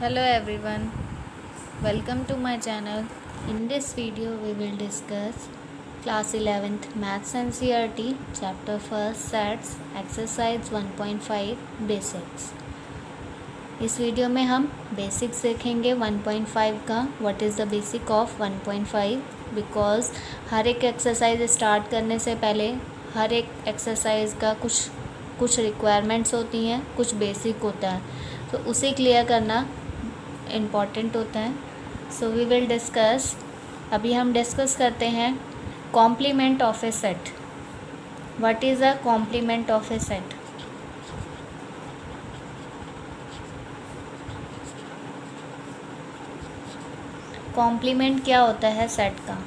Hello everyone, welcome to my channel. In this video we will discuss class 11th Maths and CRT chapter 1st Sets exercise 1.5 Basics. इस video में हम basics देखेंगे 1.5 का. What is the basic of 1.5 because हर एक exercise start करने से पहले हर एक एक्सरसाइज का कुछ रिक्वायरमेंट्स होती हैं, कुछ बेसिक होता है, तो उसे क्लियर करना इम्पॉर्टेंट होता है. So we will discuss. अभी हम डिस्कस करते हैं complement of a set. What is a complement of a set? Complement क्या होता है सेट का?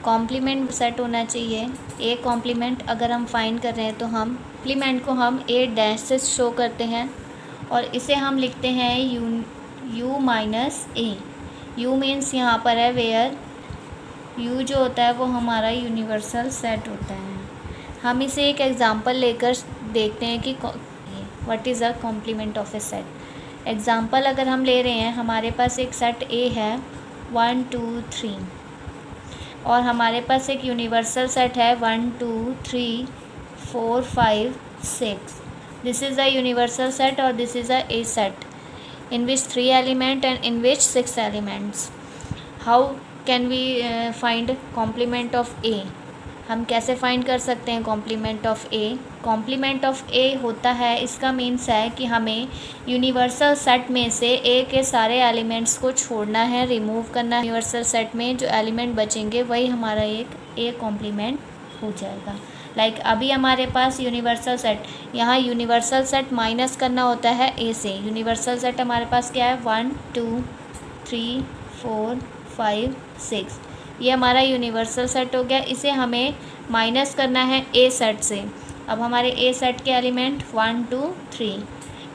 कॉम्प्लीमेंट सेट होना चाहिए. ए कॉम्प्लीमेंट अगर हम फाइंड कर रहे हैं तो हम कॉम्प्लीमेंट को हम ए डैश से शो करते हैं और इसे हम लिखते हैं you minus A. You means यहाँ पर है वेयर यू जो होता है वो हमारा यूनिवर्सल सेट होता है. हम इसे एक एग्जांपल लेकर देखते हैं कि what is a complement of a set. Example अगर हम ले रहे हैं, हमारे पास एक सेट ए है 1 2 3 और हमारे पास एक यूनिवर्सल सेट है 1 2 3 4 5 6. This is a universal set or this is a A set in which 3 elements and in which 6 elements. How can we find complement of A? हम कैसे फाइंड कर सकते हैं complement of A? Complement of A होता है, इसका means है कि हमें यूनिवर्सल सेट में से ए के सारे एलिमेंट्स को छोड़ना है, रिमूव करना है. यूनिवर्सल सेट में जो एलिमेंट बचेंगे वही हमारा एक ए कॉम्प्लीमेंट हो जाएगा. लाइक अभी हमारे पास यूनिवर्सल सेट, यहाँ यूनिवर्सल सेट माइनस करना होता है ए से. यूनिवर्सल सेट हमारे पास क्या है 1 2 3 4 5 6. ये हमारा यूनिवर्सल सेट हो गया. इसे हमें माइनस करना है ए सेट से. अब हमारे ए सेट के एलिमेंट 1 2 3.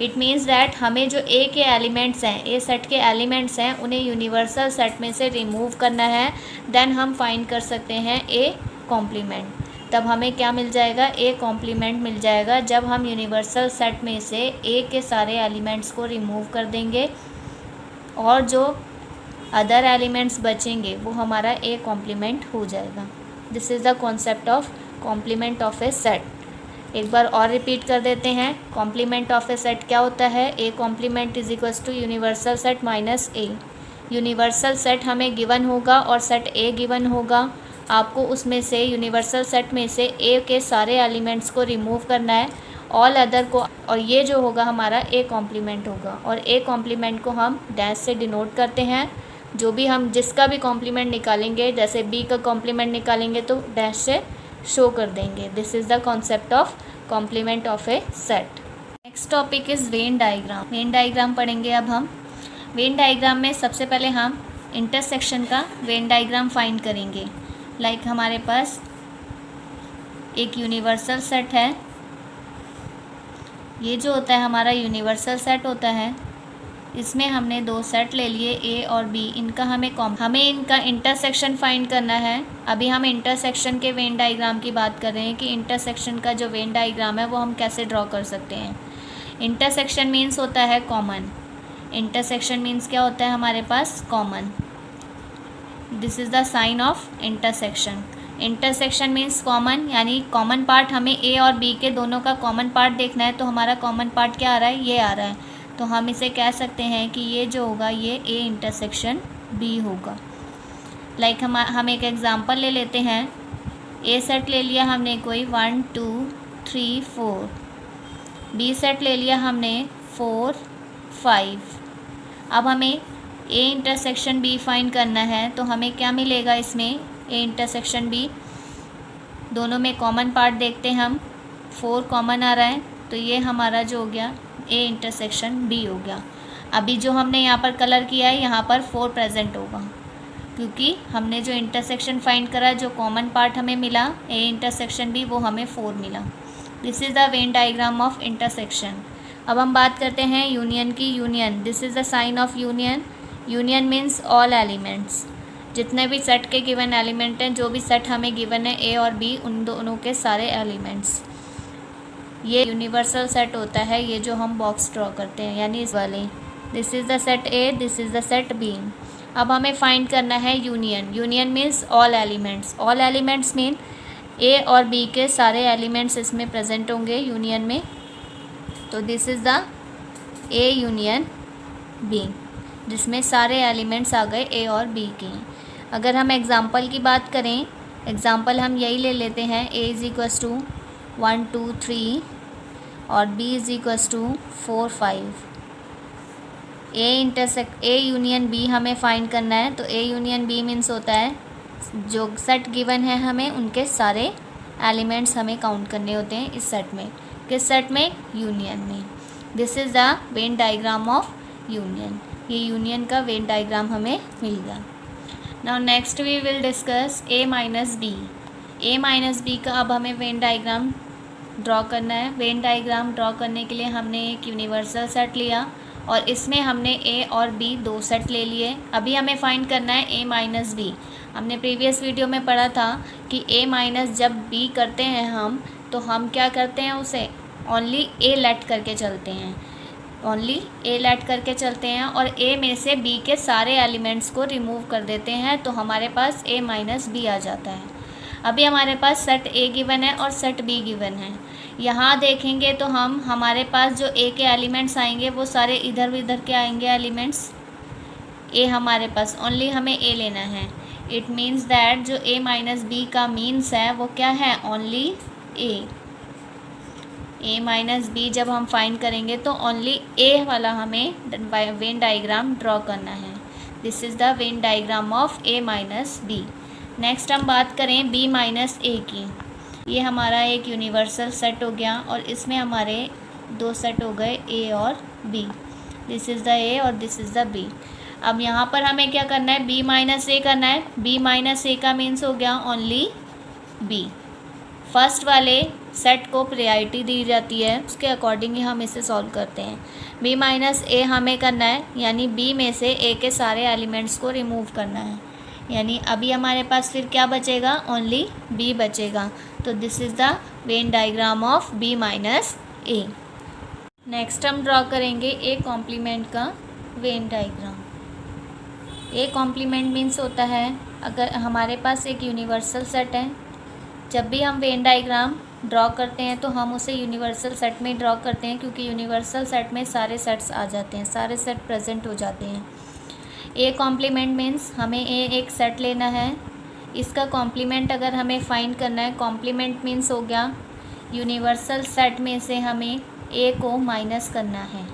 इट मीन्स दैट हमें जो ए के एलिमेंट्स हैं, ए सेट के एलिमेंट्स हैं, उन्हें यूनिवर्सल सेट में से रिमूव करना है. देन हम फाइंड कर सकते हैं ए कॉम्प्लीमेंट. तब हमें क्या मिल जाएगा? ए कॉम्प्लीमेंट मिल जाएगा जब हम यूनिवर्सल सेट में से ए के सारे एलिमेंट्स को रिमूव कर देंगे और जो अदर एलिमेंट्स बचेंगे वो हमारा ए कॉम्प्लीमेंट हो जाएगा. This is the concept of complement of a set. एक बार और रिपीट कर देते हैं. कॉम्प्लीमेंट ऑफ ए सेट क्या होता है? A complement is equals to universal set minus A. Universal set हमें गिवन होगा और सेट ए गिवन होगा. आपको उसमें से यूनिवर्सल सेट में से ए के सारे एलिमेंट्स को रिमूव करना है, ऑल अदर को, और ये जो होगा हमारा ए कॉम्प्लीमेंट होगा. और ए कॉम्प्लीमेंट को हम डैश से डिनोट करते हैं. जो भी हम जिसका भी कॉम्प्लीमेंट निकालेंगे, जैसे बी का कॉम्प्लीमेंट निकालेंगे तो डैश से शो कर देंगे. This is the concept of complement of a set. Next topic is Venn diagram. Venn diagram पढ़ेंगे अब हम. वेन डायग्राम में सबसे पहले हम इंटरसेक्शन का वेन डायग्राम फाइंड करेंगे. लाइक हमारे पास एक यूनिवर्सल सेट है. ये जो होता है हमारा यूनिवर्सल सेट होता है. इसमें हमने दो सेट ले लिए ए और बी. इनका हमें इनका इंटरसेक्शन फाइंड करना है. अभी हम इंटरसेक्शन के वेन डायग्राम की बात कर रहे हैं कि इंटरसेक्शन का जो वेन डायग्राम है वो हम कैसे ड्रॉ कर सकते हैं. इंटरसेक्शन मीन्स होता है कॉमन. इंटरसेक्शन मीन्स क्या होता है हमारे पास? Common. This is the sign of intersection. Intersection means common, यानी कॉमन पार्ट हमें ए और बी के दोनों का कॉमन पार्ट देखना है. तो हमारा कॉमन पार्ट क्या आ रहा है? ये आ रहा है. तो हम इसे कह सकते हैं कि ये जो होगा ये ए इंटरसेक्शन बी होगा. लाइक हम एक एग्जांपल ले लेते हैं. ए सेट ले लिया हमने कोई 1 2 3 4. बी सेट ले लिया हमने 4 5. अब हमें ए इंटरसेक्शन बी फाइंड करना है. तो हमें क्या मिलेगा इसमें? A intersection B. दोनों में कॉमन पार्ट देखते हैं हम. 4 कॉमन आ रहा है तो ये हमारा जो हो गया ए इंटरसेक्शन बी हो गया. अभी जो हमने यहाँ पर कलर किया है यहाँ पर 4 प्रेजेंट होगा क्योंकि हमने जो इंटरसेक्शन फाइंड करा, जो कॉमन पार्ट हमें मिला ए इंटरसेक्शन बी, वो हमें 4 मिला. This is the Venn diagram of intersection. अब हम बात करते हैं यूनियन की. Union, this is the sign of union. Union means all elements. जितने भी सेट के गिवन एलिमेंट हैं, जो भी सेट हमें गिवन है ए और बी, उन दोनों के सारे एलिमेंट्स. ये यूनिवर्सल सेट होता है, ये जो हम बॉक्स ड्रॉ करते हैं, यानी इस वाले this is the set A, this is the set B. अब हमें फाइंड करना है union. Union means all elements. All elements mean A और बी के सारे एलिमेंट्स इसमें प्रेजेंट होंगे यूनियन में। तो this is the A union B, जिसमें सारे एलिमेंट्स आ गए ए और बी के। अगर हम एग्ज़ाम्पल की बात करें, एग्ज़ाम्पल हम यही ले लेते हैं, ए इज़ इक्वस टू 1 2 3 और B is equals to 4 5। A union B हमें फाइंड करना है। तो ए यूनियन बी मीन्स होता है जो सेट गिवन है हमें उनके सारे एलिमेंट्स हमें काउंट करने होते हैं इस सेट में। किस सेट में? यूनियन में। This is the Venn diagram of union. ये यूनियन का वेन डायग्राम हमें मिल गया। Now next we will discuss A minus B. A minus B का अब हमें वेन डायग्राम ड्रॉ करना है। वेन डायग्राम ड्रॉ करने के लिए हमने एक यूनिवर्सल सेट लिया और इसमें हमने ए और बी दो सेट ले लिए। अभी हमें फाइंड करना है ए माइनस बी। हमने प्रीवियस वीडियो में पढ़ा था कि ए माइनस जब बी करते हैं हम, तो हम क्या करते हैं, उसे ओनली ए लेट करके चलते हैं। ओनली ए लेट करके चलते हैं और ए में से बी के सारे एलिमेंट्स को रिमूव कर देते हैं, तो हमारे पास ए माइनस बी आ जाता है। अभी हमारे पास सेट ए गिवन है और सेट बी गिवन है। यहाँ देखेंगे तो हमारे पास जो ए के एलिमेंट्स आएंगे वो सारे इधर उधर के आएंगे एलिमेंट्स। ए हमारे पास ओनली हमें ए लेना है। इट मीन्स दैट जो ए माइनस बी का मीन्स है वो क्या है? ओनली ए। ए माइनस बी जब हम फाइंड करेंगे तो ओनली ए वाला हमें वेन डायग्राम ड्रॉ करना है। This is the Venn diagram of A minus B. Next हम बात करें बी माइनस ए की। ये हमारा एक यूनिवर्सल सेट हो गया और इसमें हमारे दो सेट हो गए ए और B. This is the A और दिस इज़ द बी। अब यहाँ पर हमें क्या करना है? बी माइनस ए करना है। बी माइनस ए का मीन्स हो गया ओनली बी। फर्स्ट वाले सेट को प्रायोरिटी दी जाती है, उसके अकॉर्डिंग ही हम इसे सॉल्व करते हैं। बी माइनस ए हमें करना है, यानी बी में से ए के सारे एलिमेंट्स को रिमूव करना है। यानी अभी हमारे पास फिर क्या बचेगा? ओनली बी बचेगा। तो this is the Venn diagram of B minus A. Next हम ड्रॉ करेंगे ए कॉम्प्लीमेंट का Venn diagram. A complement means होता है अगर हमारे पास एक यूनिवर्सल सेट है, जब भी हम वेन डायग्राम ड्रॉ करते हैं तो हम उसे यूनिवर्सल सेट में ड्रॉ करते हैं, क्योंकि यूनिवर्सल सेट में सारे सेट्स आ जाते हैं, सारे सेट प्रेजेंट हो जाते हैं। ए कॉम्प्लीमेंट मीन्स हमें एक सेट लेना है, इसका कॉम्प्लीमेंट अगर हमें फाइंड करना है। कॉम्प्लीमेंट मीन्स हो गया यूनिवर्सल सेट में से हमें ए को माइनस करना है,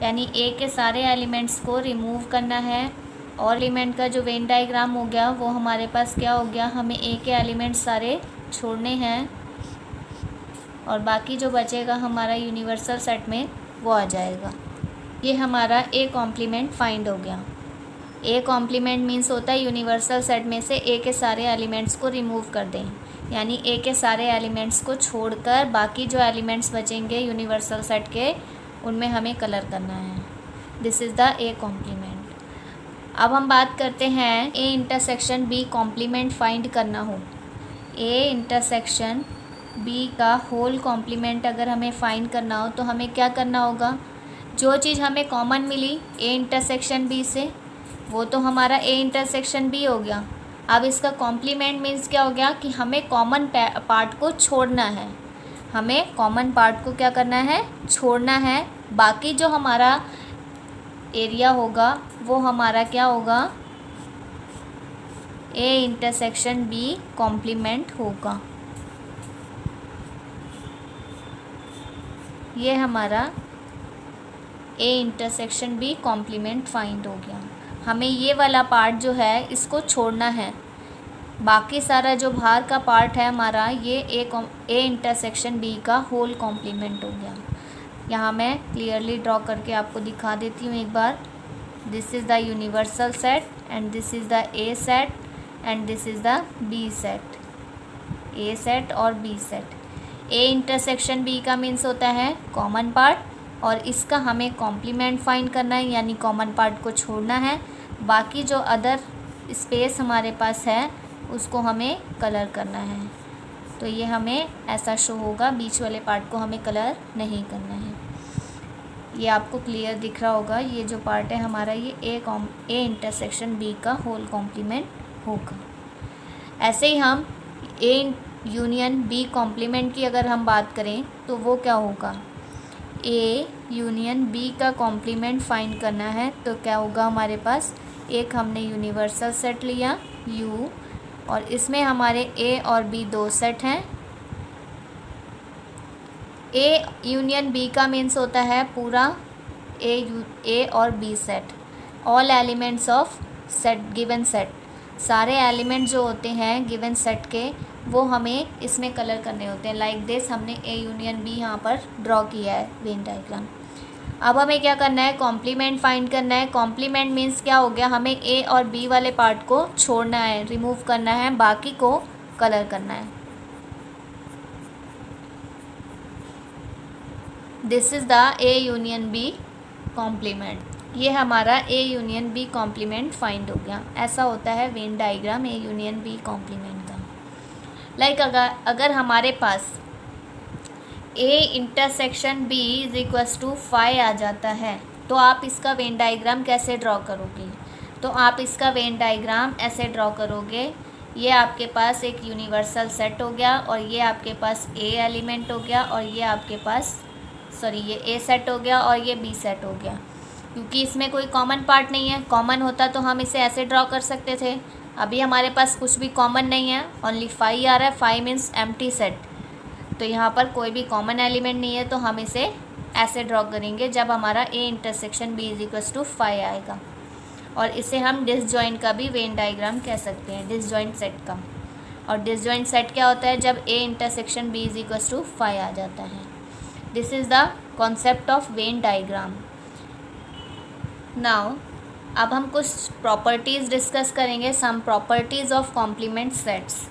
यानी ए के सारे एलिमेंट्स को रिमूव करना है। और एलिमेंट का जो वेन डायग्राम हो गया वो हमारे पास क्या हो गया? हमें ए के एलिमेंट्स सारे छोड़ने हैं और बाकी जो बचेगा हमारा यूनिवर्सल सेट में वो आ जाएगा। ये हमारा ए कॉम्प्लीमेंट फाइंड हो गया। ए कॉम्प्लीमेंट मीन्स होता है यूनिवर्सल सेट में से ए के सारे एलिमेंट्स को रिमूव कर दें, यानी ए के सारे एलिमेंट्स को छोड़कर बाकी जो एलिमेंट्स बचेंगे यूनिवर्सल सेट के, उनमें हमें कलर करना है। This is the A complement. अब हम बात करते हैं A intersection B complement find करना हो। ए इंटरसेक्शन बी का होल कॉम्प्लीमेंट अगर हमें फाइंड करना हो तो हमें क्या करना होगा? जो चीज़ हमें कॉमन मिली ए इंटरसेक्शन बी से, वो तो हमारा ए इंटरसेक्शन बी हो गया। अब इसका कॉम्प्लीमेंट मीन्स क्या हो गया कि हमें कॉमन पार्ट को छोड़ना है। हमें कॉमन पार्ट को क्या करना है? छोड़ना है। बाकी जो हमारा एरिया होगा वो हमारा क्या होगा? ए इंटरसेक्शन बी कॉम्प्लीमेंट होगा। ये हमारा A intersection B complement find हो गया। हमें ये वाला पार्ट जो है इसको छोड़ना है, बाकी सारा जो बाहर का पार्ट है हमारा ये ए इंटरसेक्शन बी का होल कॉम्प्लीमेंट हो गया। यहाँ मैं क्लियरली ड्रॉ करके आपको दिखा देती हूँ एक बार। This is the universal set and this is the A set and this is the B set. A set और B set. A intersection B का मीन्स होता है कॉमन पार्ट, और इसका हमें कॉम्प्लीमेंट फाइंड करना है, यानी कॉमन पार्ट को छोड़ना है। बाकी जो अदर स्पेस हमारे पास है उसको हमें कलर करना है। तो ये हमें ऐसा शो होगा, बीच वाले पार्ट को हमें कलर नहीं करना है। ये आपको क्लियर दिख रहा होगा, ये जो पार्ट है हमारा ये ए इंटरसेक्शन बी का होल कॉम्प्लीमेंट होगा। ऐसे ही हम ए यूनियन बी कॉम्प्लीमेंट की अगर हम बात करें तो वो क्या होगा, ए यूनियन बी का कॉम्प्लीमेंट फाइंड करना है तो क्या होगा हमारे पास, एक हमने यूनिवर्सल सेट लिया यू और इसमें हमारे ए और बी दो सेट हैं। ए यूनियन बी का मीन्स होता है पूरा ए और B set, all elements of set given set, सारे एलिमेंट जो होते हैं गिवन सेट के वो हमें इसमें कलर करने होते हैं। लाइक दिस हमने ए यूनियन बी यहाँ पर ड्रॉ किया है वेन डायग्राम। अब हमें क्या करना है, कॉम्प्लीमेंट फाइंड करना है। कॉम्प्लीमेंट मीन्स क्या हो गया, हमें ए और बी वाले पार्ट को छोड़ना है, रिमूव करना है, बाकी को कलर करना है। This is the A union B complement, ये हमारा A union B complement find हो गया। ऐसा होता है Venn diagram A union B complement का। लाइक अगर हमारे पास A intersection B is equals to 5 आ जाता है तो आप इसका वेन डायग्राम कैसे ड्रॉ करोगे, तो आप इसका वेन डायग्राम ऐसे ड्रॉ करोगे, ये आपके पास एक यूनिवर्सल सेट हो गया और ये आपके पास ए एलिमेंट हो गया और ये आपके पास ये ए सेट हो गया और ये बी सेट हो गया। क्योंकि इसमें कोई कॉमन पार्ट नहीं है, कॉमन होता तो हम इसे ऐसे ड्रॉ कर सकते थे, अभी हमारे पास कुछ भी कॉमन नहीं है, ओनली 5 आ रहा है, 5 मीन्स एम्प्टी सेट, तो यहाँ पर कोई भी कॉमन एलिमेंट नहीं है तो हम इसे ऐसे ड्रॉ करेंगे जब हमारा A intersection B is equals to 5 आएगा। और इसे हम डिसजॉइंट का भी वेन डायग्राम कह सकते हैं, डिसजॉइंट सेट का। और डिसजॉइंट सेट क्या होता है, जब A intersection B is equals to 5 आ जाता है। This is the concept of Venn diagram. Now अब हम कुछ प्रॉपर्टीज़ डिस्कस करेंगे, some properties of complement sets.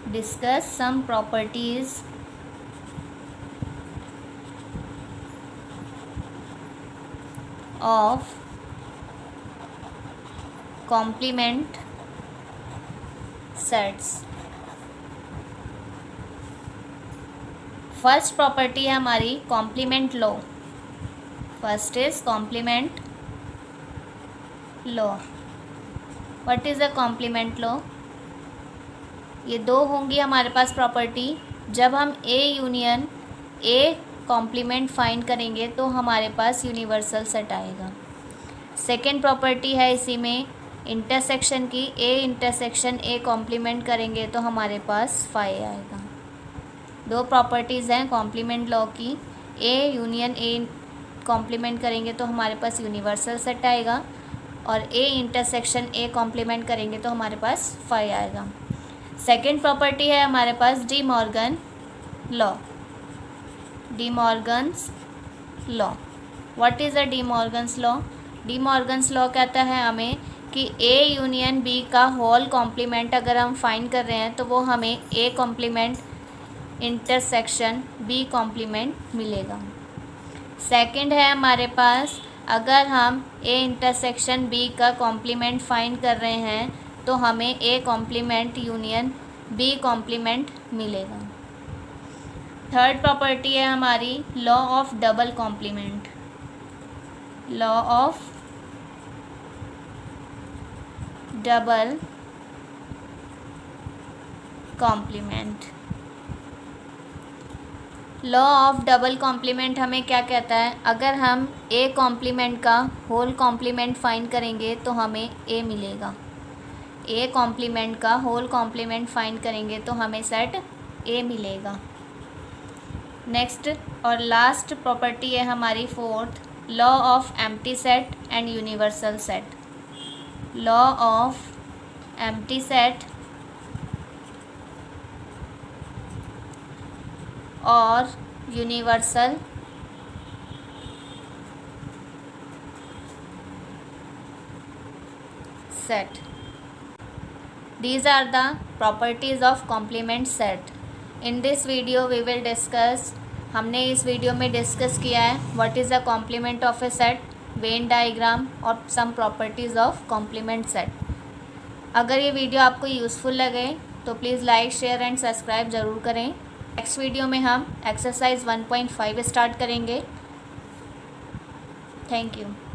Discuss some properties of complement sets. First property है हमारी complement law. First is complement law. What is a complement law, ये दो होंगी हमारे पास प्रॉपर्टी। जब हम A union A complement find करेंगे तो हमारे पास यूनिवर्सल सेट आएगा। सेकेंड प्रॉपर्टी है इसी में इंटरसेक्शन की, ए इंटरसेक्शन ए कॉम्प्लीमेंट करेंगे तो हमारे पास 5 आएगा। दो प्रॉपर्टीज़ हैं कॉम्प्लीमेंट लॉ की, ए यूनियन ए कॉम्प्लीमेंट करेंगे तो हमारे पास यूनिवर्सल सेट आएगा और ए इंटरसेक्शन ए कॉम्प्लीमेंट करेंगे तो हमारे पास 5 आएगा। सेकेंड प्रॉपर्टी है हमारे पास de Morgan law. De Morgan's law, what is a de Morgan's law? De Morgan's law कहता है हमें कि ए यूनियन बी का होल कॉम्प्लीमेंट अगर हम फाइंड कर रहे हैं तो वो हमें A complement intersection B complement मिलेगा। सेकंड है हमारे पास अगर हम ए इंटरसेक्शन बी का कॉम्प्लीमेंट फाइंड कर रहे हैं तो हमें A complement union B complement मिलेगा। थर्ड प्रॉपर्टी है हमारी law of double complement. Law of double complement. Law of double complement हमें क्या कहता है, अगर हम ए कॉम्प्लीमेंट का होल कॉम्प्लीमेंट फाइंड करेंगे तो हमें ए मिलेगा। ए कॉम्प्लीमेंट का होल कॉम्प्लीमेंट फाइंड करेंगे तो हमें सेट ए मिलेगा। नेक्स्ट और लास्ट प्रॉपर्टी है हमारी fourth, law of empty set and universal set. Law of empty set और universal set. These are the properties of complement set. In this video we will discuss, हमने इस video में discuss किया है what is the complement of a set, Venn diagram और some properties of complement set. अगर ये video आपको useful लगे तो please like share and subscribe ज़रूर करें। नेक्स्ट वीडियो में हम एक्सरसाइज 1.5 स्टार्ट करेंगे। Thank you.